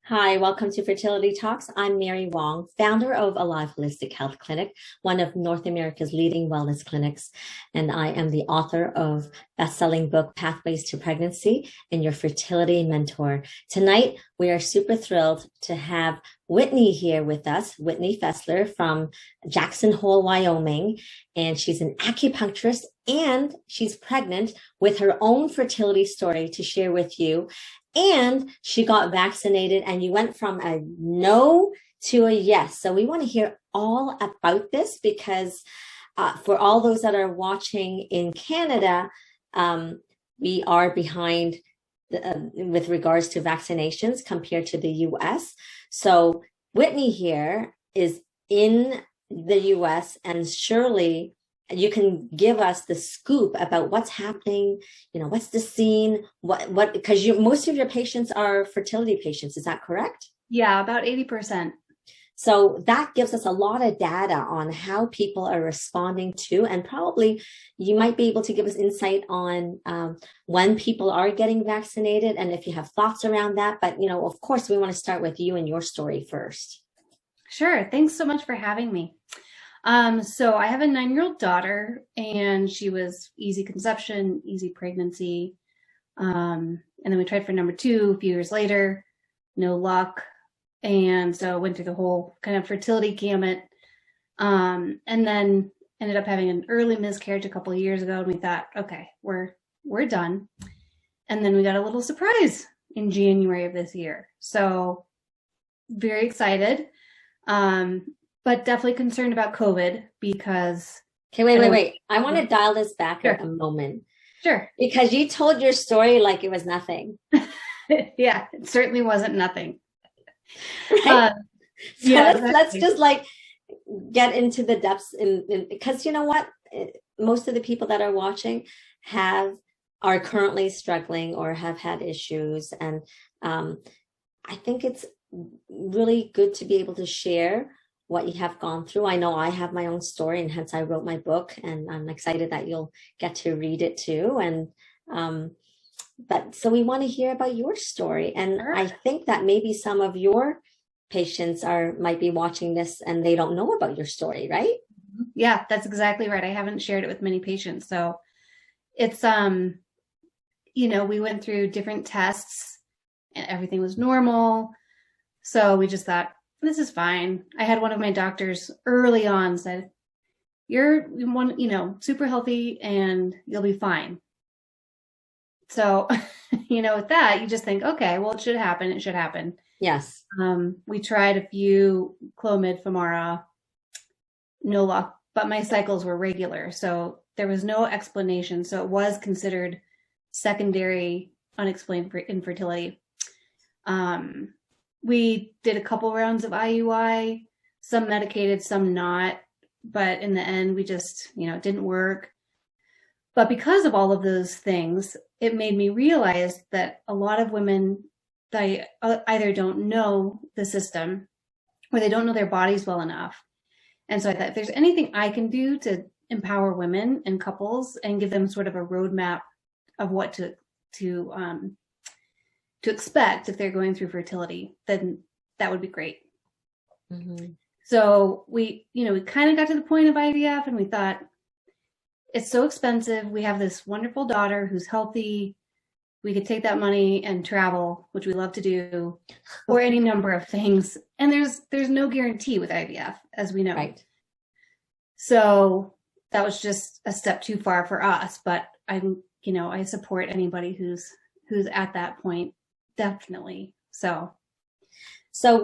Hi, welcome to Fertility Talks. I'm Mary Wong, founder of Alive Holistic Health Clinic, one of North America's leading wellness clinics, and I am the author of best-selling book Pathways to Pregnancy and your fertility mentor. Tonight, we are super thrilled to have Whitney here with us, Whitney Fessler from Jackson Hole, Wyoming, and she's an acupuncturist and she's pregnant with her own fertility story to share with you. And she got vaccinated, and you went from a no to a yes. So we want to hear all about this because for all those that are watching in Canada, we are behind with regards to vaccinations compared to the US. So Whitney here is in the US, and surely you can give us the scoop about what's happening, what's the scene, because most of your patients are fertility patients. Is that correct? Yeah, about 80%. So that gives us a lot of data on how people are responding to, and probably you might be able to give us insight on when people are getting vaccinated and if you have thoughts around that. But, of course, we want to start with you and your story first. Sure. Thanks so much for having me. So I have a 9-year-old daughter, and she was easy conception, easy pregnancy. And then we tried for number 2 a few years later, no luck. And so went through the whole kind of fertility gamut. And then ended up having an early miscarriage a couple of years ago. And we thought, okay, we're done. And then we got a little surprise in January of this year. So very excited. But definitely concerned about COVID because... Okay, wait. I want to dial this back a moment. Sure. Because you told your story like it was nothing. Yeah, it certainly wasn't nothing. Right? So yeah, let's just get into the depths because you know what? Most of the people that are watching are currently struggling or have had issues. And I think it's really good to be able to share what you have gone through. I know I have my own story, and hence I wrote my book, and I'm excited that you'll get to read it too. And but so we want to hear about your story. And sure. I think that maybe some of your patients might be watching this and they don't know about your story, right? Yeah, that's exactly right. I haven't shared it with many patients. So it's, we went through different tests and everything was normal. So we just thought, this is fine. I had one of my doctors early on said, you're super healthy and you'll be fine. So, with that, you just think, okay, well, it should happen. It should happen. Yes. We tried a few Clomid, Femara, no luck, but my cycles were regular. So there was no explanation. So it was considered secondary unexplained infertility. We did a couple rounds of IUI, some medicated, some not. But in the end, we just, it didn't work. But because of all of those things, it made me realize that a lot of women that either don't know the system or they don't know their bodies well enough. And so I thought if there's anything I can do to empower women and couples and give them sort of a roadmap of what to expect if they're going through fertility, then that would be great. Mm-hmm. So we kind of got to the point of IVF and we thought, it's so expensive. We have this wonderful daughter who's healthy. We could take that money and travel, which we love to do, or any number of things. And there's no guarantee with IVF, as we know. Right. So that was just a step too far for us. But I support anybody who's at that point, definitely. So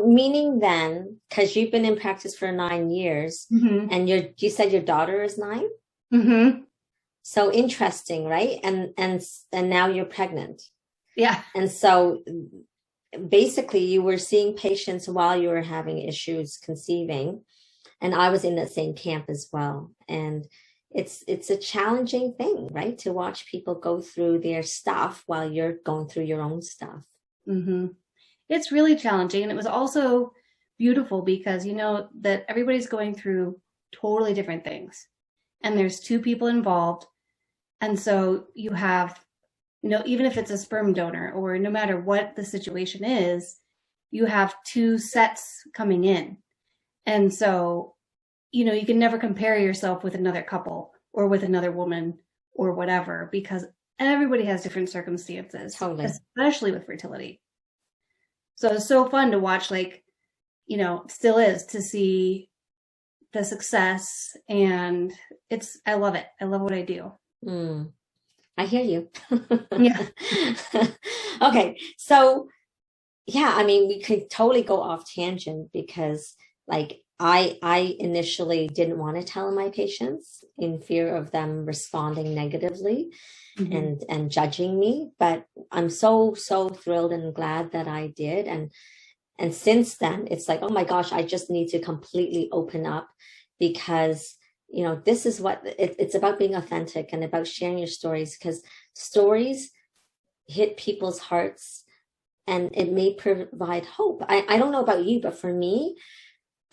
meaning then, because you've been in practice for 9 years, mm-hmm. and you said your daughter is 9? Mm-hmm. So interesting, right? And now you're pregnant. Yeah. And so basically you were seeing patients while you were having issues conceiving. And I was in that same camp as well. And it's a challenging thing, right? To watch people go through their stuff while you're going through your own stuff. Mm-hmm. It's really challenging. And it was also beautiful because, that everybody's going through totally different things. And there's 2 people involved. And so you have, even if it's a sperm donor or no matter what the situation is, you have 2 sets coming in. And so, you can never compare yourself with another couple or with another woman or whatever, because everybody has different circumstances, Totally. especially with fertility. So it's so fun to watch, still is, to see the success, and I love it. I love what I do. I hear you. Yeah. Okay. So yeah, I mean, we could totally go off tangent because like I initially didn't want to tell my patients in fear of them responding negatively and judging me. But I'm so thrilled and glad that I did. And since then, it's like, oh my gosh, I just need to completely open up because, this is what it's about, being authentic and about sharing your stories, because stories hit people's hearts and it may provide hope. I don't know about you, but for me,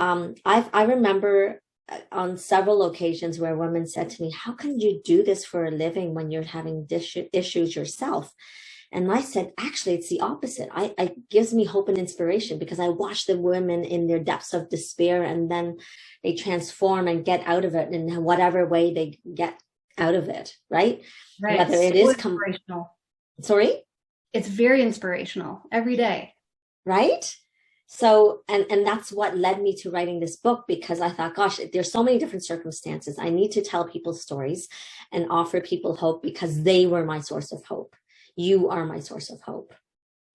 I remember on several occasions where women said to me, how can you do this for a living when you're having issues yourself? And I said, actually, it's the opposite. It gives me hope and inspiration because I watch the women in their depths of despair, and then they transform and get out of it in whatever way they get out of it, right? Right. Whether it is inspirational. Sorry? It's very inspirational every day. Right? So, and that's what led me to writing this book, because I thought, gosh, there's so many different circumstances. I need to tell people stories and offer people hope because they were my source of hope. You are my source of hope,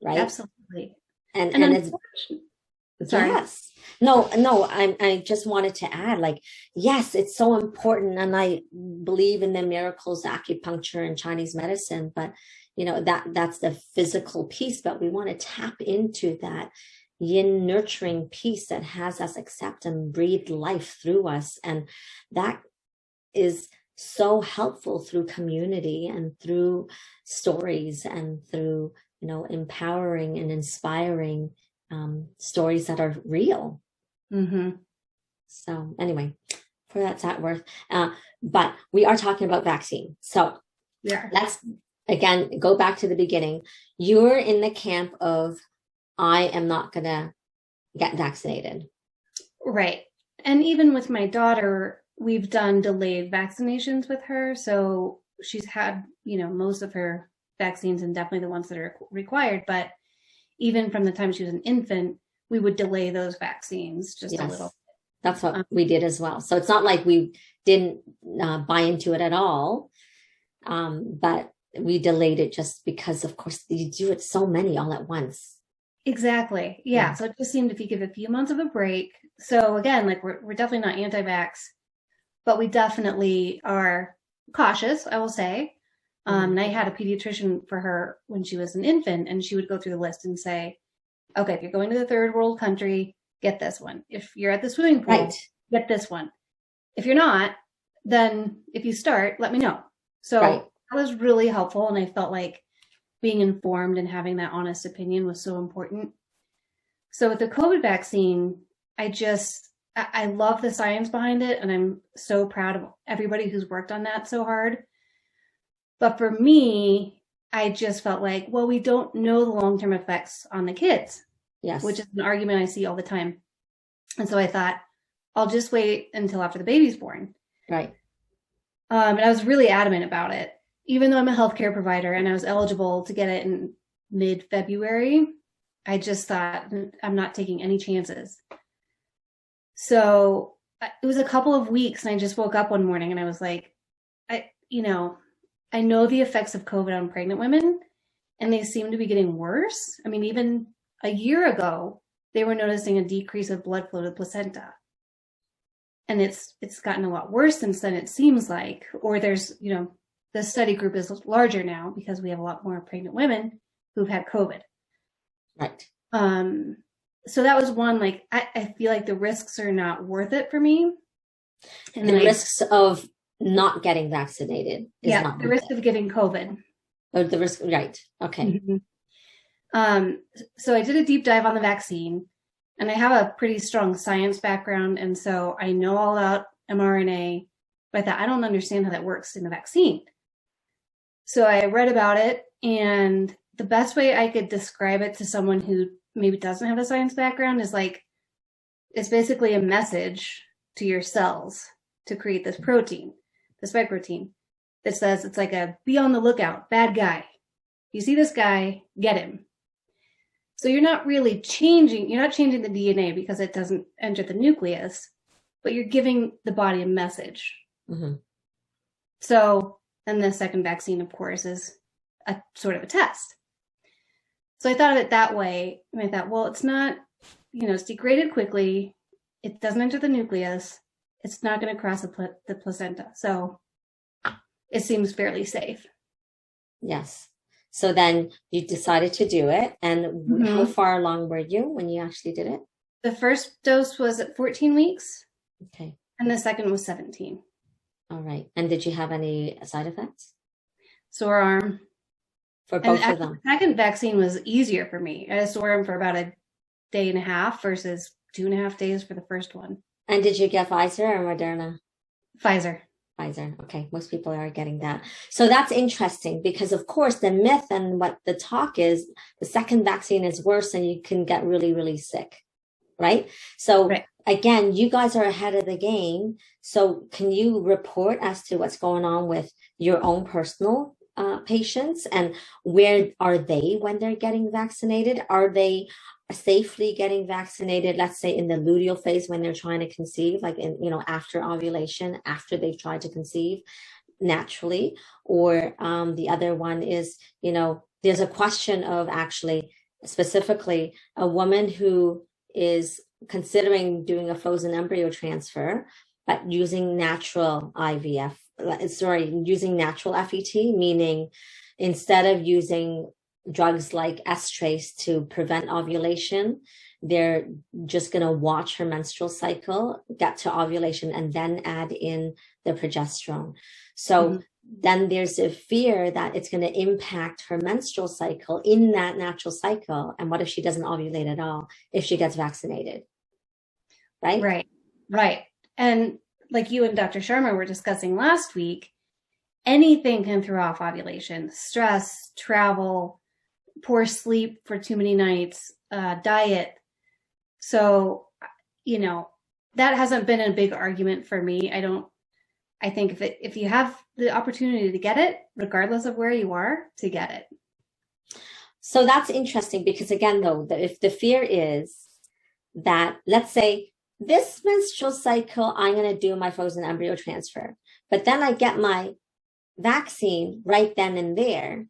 right? Absolutely. And it's, sorry. Yes. No, I just wanted to add, like, yes, it's so important. And I believe in the miracles, acupuncture and Chinese medicine, but that's the physical piece, but we want to tap into that yin nurturing piece that has us accept and breathe life through us. And that is so helpful through community and through stories and through, empowering and inspiring stories that are real. So anyway, for that's that worth. But we are talking about vaccine. So yeah, let's again go back to the beginning. You're in the camp of, I am not going to get vaccinated. Right. And even with my daughter, we've done delayed vaccinations with her. So she's had, most of her vaccines, and definitely the ones that are required. But even from the time she was an infant, we would delay those vaccines just a little. That's what we did as well. So it's not like we didn't buy into it at all. But we delayed it just because, of course, you do it so many all at once. Exactly. Yeah. So it just seemed if you give a few months of a break. So again, like we're definitely not anti-vax, but we definitely are cautious, I will say. And I had a pediatrician for her when she was an infant, and she would go through the list and say, okay, if you're going to the third world country, get this one. If you're at the swimming pool, get this one. If you're not, then if you start, let me know. So that was really helpful. And I felt like being informed and having that honest opinion was so important. So with the COVID vaccine, I love the science behind it. And I'm so proud of everybody who's worked on that so hard. But for me, I just felt like, well, we don't know the long-term effects on the kids. Yes. Which is an argument I see all the time. And so I thought, I'll just wait until after the baby's born. Right. And I was really adamant about it. Even though I'm a healthcare provider and I was eligible to get it in mid-February, I just thought, I'm not taking any chances. So it was a couple of weeks, and I just woke up one morning and I was like, I know the effects of COVID on pregnant women, and they seem to be getting worse. I mean, even a year ago, they were noticing a decrease of blood flow to the placenta. And it's gotten a lot worse since then, it seems like. Or there's, the study group is larger now because we have a lot more pregnant women who've had COVID. Right. So that was one, like, I feel like the risks are not worth it for me. And the risks of not getting vaccinated is not the risk of getting COVID. Oh, the risk, right. Okay. So I did a deep dive on the vaccine, and I have a pretty strong science background. And so I know all about mRNA, but I thought, I don't understand how that works in a vaccine. So I read about it, and the best way I could describe it to someone who maybe doesn't have a science background is like, it's basically a message to your cells to create this protein, the spike protein, that says it's like a be on the lookout, bad guy. You see this guy, get him. So you're not changing the DNA because it doesn't enter the nucleus, but you're giving the body a message. Mm-hmm. So, and the second vaccine, of course, is a sort of a test. So I thought of it that way. And I thought, well, it's not, it's degraded quickly. It doesn't enter the nucleus. It's not going to cross the placenta. So it seems fairly safe. Yes. So then you decided to do it. And how far along were you when you actually did it? The first dose was at 14 weeks. Okay. And the second was 17. All right. And did you have any side effects? Sore arm. For both of them? The second vaccine was easier for me. I had a sore arm for about a day and a half versus 2.5 days for the first one. And did you get Pfizer or Moderna? Pfizer. Pfizer. Okay. Most people are getting that. So that's interesting because, of course, the myth and what the talk is, the second vaccine is worse and you can get really, really sick. Right? So again, you guys are ahead of the game. So can you report as to what's going on with your own personal patients and where are they when they're getting vaccinated? Are they safely getting vaccinated, let's say in the luteal phase when they're trying to conceive, like in, after ovulation, after they've tried to conceive naturally? Or the other one is, there's a question of actually specifically a woman who is considering doing a frozen embryo transfer, but using natural using natural FET, meaning instead of using drugs like estrase to prevent ovulation, they're just going to watch her menstrual cycle, get to ovulation, and then add in the progesterone. So then there's a fear that it's going to impact her menstrual cycle in that natural cycle. And what if she doesn't ovulate at all if she gets vaccinated? Right? Right. And like you and Dr. Sharma were discussing last week, anything can throw off ovulation. Stress, travel, poor sleep for too many nights, diet. So, that hasn't been a big argument for me. I think if you have the opportunity to get it, regardless of where you are, to get it. So that's interesting because again, though, if the fear is that, let's say this menstrual cycle, I'm going to do my frozen embryo transfer, but then I get my vaccine right then and there,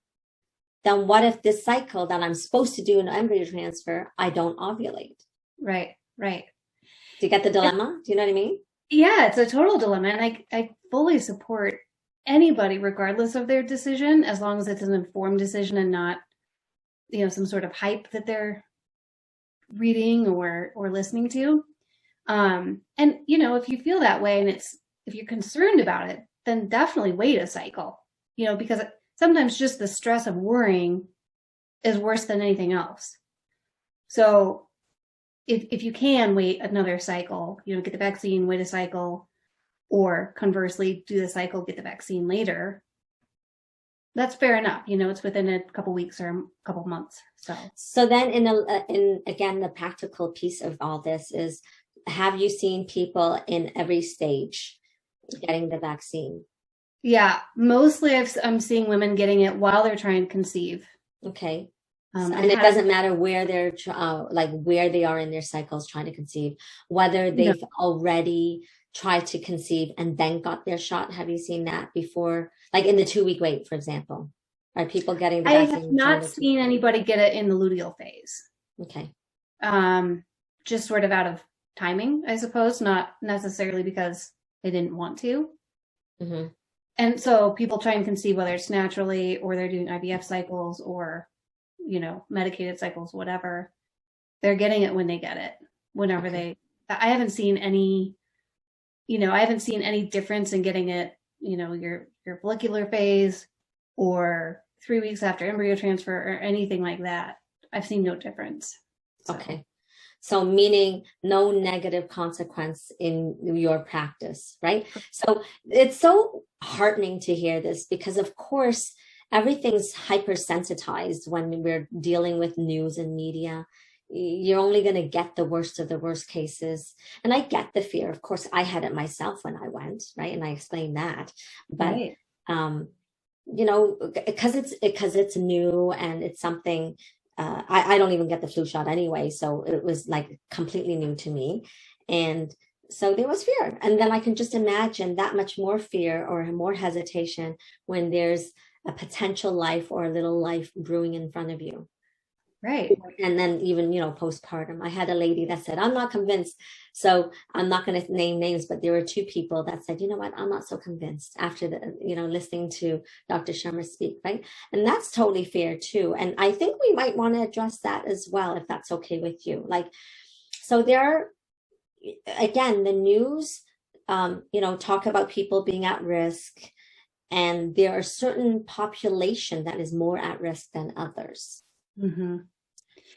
then what if this cycle that I'm supposed to do an embryo transfer, I don't ovulate? Right. Do you get the dilemma? Do you know what I mean? Yeah, it's a total dilemma. And I fully support anybody, regardless of their decision, as long as it's an informed decision and not, some sort of hype that they're reading or listening to. And, if you feel that way and if you're concerned about it, then definitely wait a cycle, because sometimes just the stress of worrying is worse than anything else. So if you can wait another cycle, get the vaccine, wait a cycle, or conversely do the cycle, get the vaccine later, that's fair enough. It's within a couple weeks or a couple months. So then in again, the practical piece of all this is, have you seen people in every stage getting the vaccine? Yeah, mostly I'm seeing women getting it while they're trying to conceive. Okay. And it doesn't matter where they're where they are in their cycles trying to conceive, whether they've already tried to conceive and then got their shot. Have you seen that before? Like in the 2-week wait, for example, are people getting the vaccine? I have not seen anybody get it in the luteal phase. Okay. Just sort of out of timing, I suppose, not necessarily because they didn't want to. Mm-hmm. And so people try and conceive whether it's naturally or they're doing IVF cycles or, medicated cycles, whatever. They're getting it when they get it, whenever I haven't seen any, difference in getting it, your follicular phase or 3 weeks after embryo transfer or anything like that. I've seen no difference. So. Okay. So meaning no negative consequence in your practice, right? So it's so heartening to hear this because, of course, everything's hypersensitized when we're dealing with news and media. you're only going to get the worst of the worst cases. And I get the fear. Of course, I had it myself when I went, right? And I explained that. But, Right. you know, because it's new and it's something, I don't even get the flu shot anyway. So it was like completely new to me. And so there was fear. And then I can just imagine that much more fear or more hesitation when there's a potential life or a little life brewing in front of you. Right. And then even, you know, postpartum, I had a lady that said, I'm not convinced. So I'm not going to name names, but there were two people that said, you know what, I'm not so convinced after the, you know, listening to Dr. Sharma speak, right? And that's totally fair too. And I think we might want to address that as well, if that's okay with you. Like, so there are, again, the news, you know, talk about people being at risk, and there are certain population that is more at risk than others. Mm-hmm.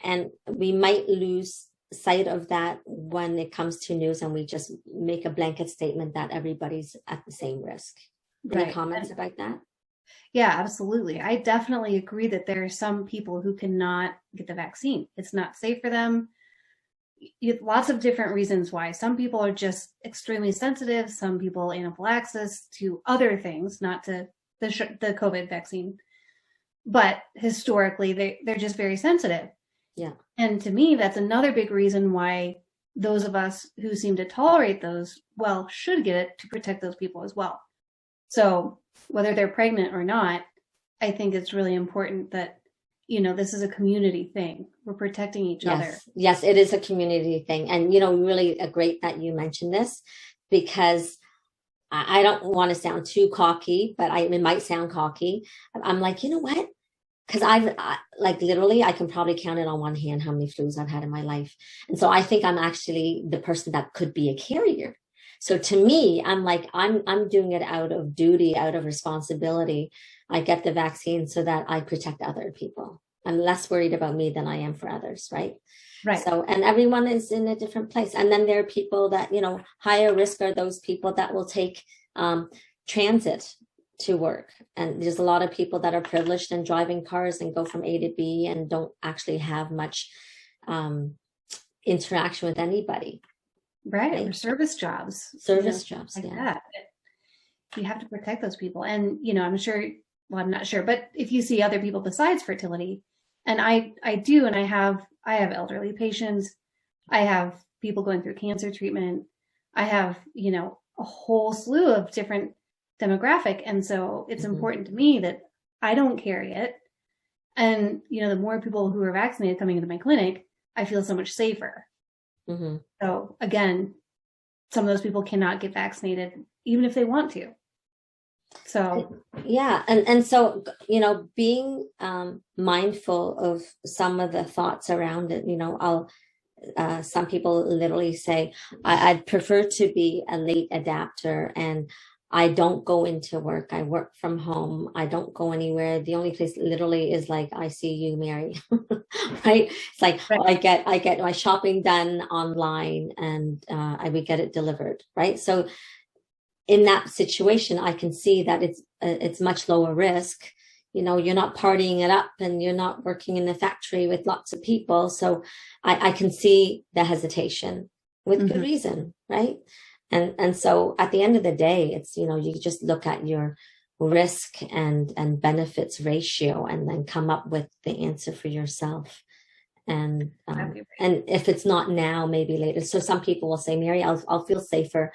And we might lose sight of that when it comes to news and we just make a blanket statement that everybody's at the same risk. Any Right. comments about that? Yeah, absolutely. I definitely agree that there are some people who cannot get the vaccine. It's not safe for them. Lots of different reasons why. Some people are just extremely sensitive. Some people anaphylaxis to other things, not to the COVID vaccine. But historically, they're just very sensitive. Yeah. And to me, that's another big reason why those of us who seem to tolerate those, well, should get it to protect those people as well. So whether they're pregnant or not, I think it's really important that, you know, this is a community thing. We're protecting each other. Yes, it is a community thing. And, you know, really great that you mentioned this, because I don't want to sound too cocky, but it might sound cocky. I'm like, you know what? Because like literally, I can probably count it on one hand how many flus I've had in my life. And so I think I'm actually the person that could be a carrier. So to me, I'm like, I'm doing it out of duty, out of responsibility. I get the vaccine so that I protect other people. I'm less worried about me than I am for others, right? Right. So, and everyone is in a different place. And then there are people that, you know, higher risk are those people that will take transit to work. And there's a lot of people that are privileged and driving cars and go from A to B and don't actually have much interaction with anybody. Right. Or service jobs. Jobs. Like Yeah. that. You have to protect those people. And, you know, I'm not sure, but if you see other people besides fertility, and I do, and I have elderly patients, I have people going through cancer treatment, I have, you know, a whole slew of different demographic. And so it's important to me that I don't carry it. And, you know, the more people who are vaccinated coming into my clinic, I feel so much safer. Mm-hmm. So again, some of those people cannot get vaccinated even if they want to. So yeah, and so, you know, being mindful of some of the thoughts around it, you know, some people literally say, I'd prefer to be a late adapter, and I don't go into work. I work from home. I don't go anywhere. The only place literally is like, I see you, Mary, right? It's like, right. I get my shopping done online, and I would get it delivered, right? So in that situation, I can see that it's much lower risk. You know, you're not partying it up, and you're not working in a factory with lots of people. So I can see the hesitation with good reason, right? And so at the end of the day, it's, you know, you just look at your risk and benefits ratio and then come up with the answer for yourself. And if it's not now, maybe later. So some people will say, Mary, I'll feel safer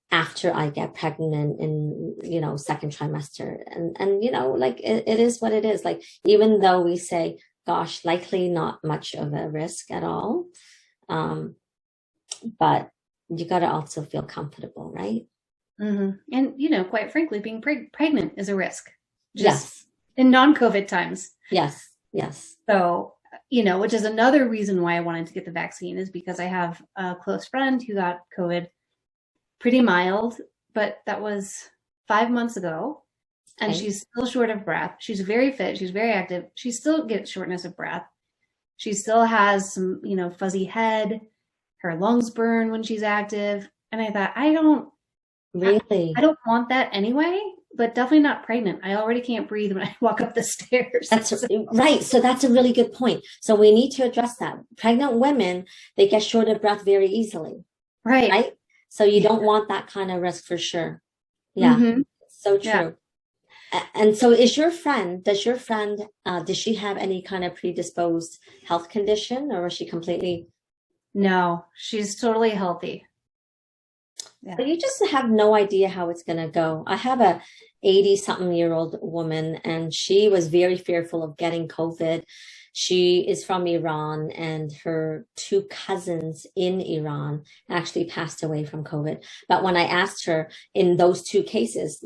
after I get pregnant in, you know, second trimester. And, you know, like it is what it is. Like, even though we say, gosh, likely not much of a risk at all. But you got to also feel comfortable, right? And, you know, quite frankly, being pregnant is a risk. Yes. In non-COVID times. Yes. So, you know, which is another reason why I wanted to get the vaccine, is because I have a close friend who got COVID pretty mild, but that was 5 months ago. And she's still short of breath. She's very fit. She's very active. She still gets shortness of breath. She still has some, you know, fuzzy head. Her lungs burn when she's active. And I thought, I don't want that anyway. but definitely not pregnant. I already can't breathe when I walk up the stairs. That's right. So that's a really good point. So we need to address that. Pregnant women, they get short of breath very easily. Right. Right. So you don't want that kind of risk for sure. Yeah. Mm-hmm. So true. Yeah. And so does your friend, does she have any kind of predisposed health condition, or is she completely? No, she's totally healthy. Yeah. But you just have no idea how it's going to go. I have a 80-something-year-old woman, and she was very fearful of getting COVID. She is from Iran, and her two cousins in Iran actually passed away from COVID. But when I asked her in those two cases,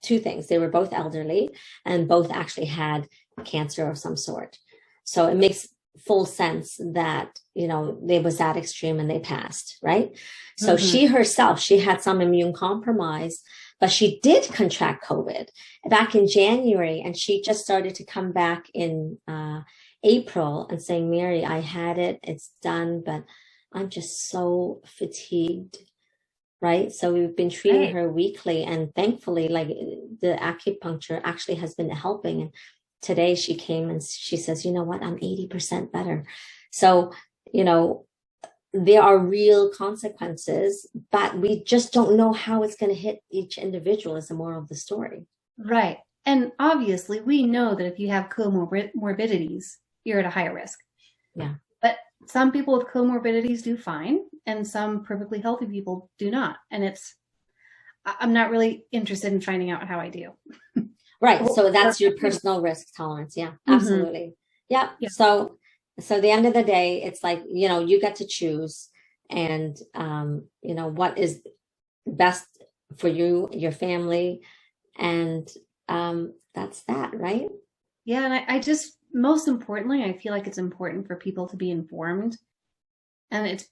two things, they were both elderly and both actually had cancer of some sort. So it makes full sense that, they was that extreme and they passed, right? So she herself, she had some immune compromise, but she did contract COVID back in January, and she just started to come back in April and saying, Mary, I had it, it's done, but I'm just so fatigued, right? So we've been treating her weekly, and thankfully, like, the acupuncture actually has been helping. And today she came and she says, you know what, I'm 80% better. So, there are real consequences, but we just don't know how it's going to hit each individual, is the moral of the story. Right. And obviously we know that if you have comorbidities, you're at a higher risk. Yeah. But some people with comorbidities do fine, and some perfectly healthy people do not. And I'm not really interested in finding out how I do. Right. So that's your personal risk tolerance. Yeah, absolutely. Yeah. So at the end of the day, it's like, you get to choose, and, what is best for you, your family. And that's that, right? Yeah. And I just, most importantly, I feel like it's important for people to be informed. And it's,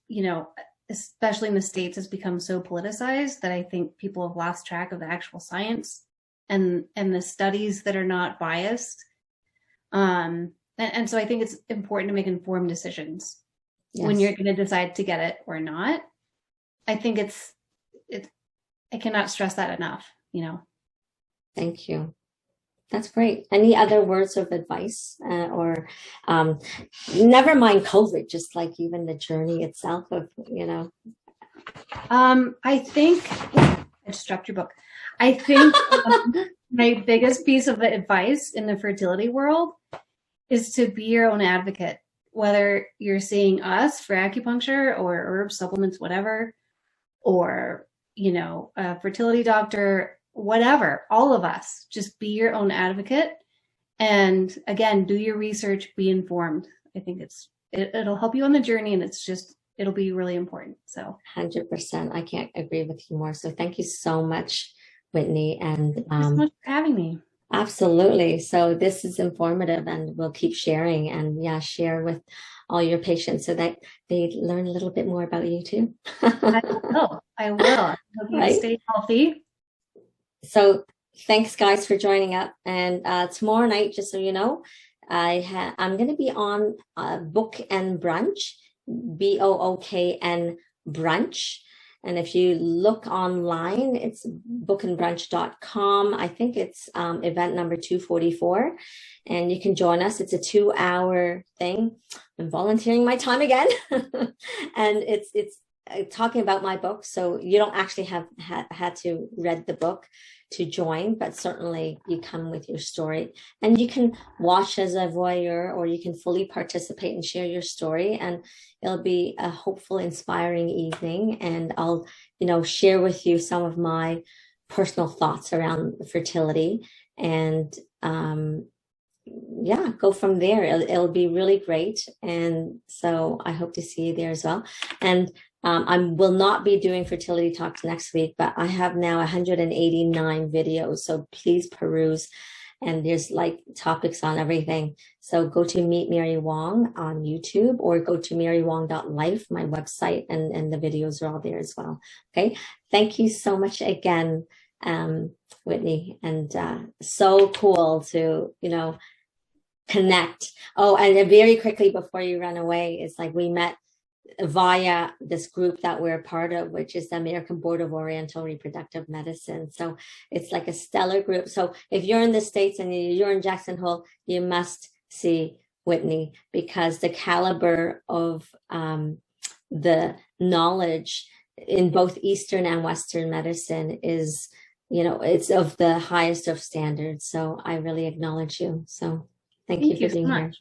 especially in the States, it's become so politicized that I think people have lost track of the actual science and the studies that are not biased. And so I think it's important to make informed decisions when you're going to decide to get it or not. I think I cannot stress that enough, Thank you. That's great. Any other words of advice, or never mind COVID, just like even the journey itself of, I think I just dropped your book. I think my biggest piece of advice in the fertility world is to be your own advocate, whether you're seeing us for acupuncture or herbs, supplements, whatever, or, a fertility doctor, whatever, all of us, just be your own advocate. And again, do your research, be informed. I think it'll help you on the journey, and it'll be really important. So 100%. I can't agree with you more. So thank you so much, Whitney. And thank you so much for having me. Absolutely. So this is informative, and we'll keep sharing, and share with all your patients so that they learn a little bit more about you too. I will. Hope you stay healthy. So thanks, guys, for joining up. And tomorrow night, just so you know, I'm going to be on Book and Brunch, BOOKN Brunch. And if you look online, it's bookandbrunch.com. I think it's event number 244. And you can join us. It's a 2-hour thing. I'm volunteering my time again. And it's talking about my book. So you don't actually have had to read the book to join, but certainly you come with your story, and you can watch as a voyeur, or you can fully participate and share your story. And it'll be a hopeful, inspiring evening. And I'll, share with you some of my personal thoughts around fertility, and go from there. It'll be really great. And so I hope to see you there as well. And I will not be doing fertility talks next week, but I have now 189 videos. So please peruse, and there's like topics on everything. So go to Meet Mary Wong on YouTube, or go to marywong.life, my website, and the videos are all there as well. Okay. Thank you so much again, Whitney. And so cool to, connect. Oh, and very quickly before you run away, it's like we met via this group that we're a part of, which is the American Board of Oriental Reproductive Medicine. So it's like a stellar group. So if you're in the States and you're in Jackson Hole, you must see Whitney, because the caliber of the knowledge in both Eastern and Western medicine is, it's of the highest of standards. So I really acknowledge you. So thank you for being here.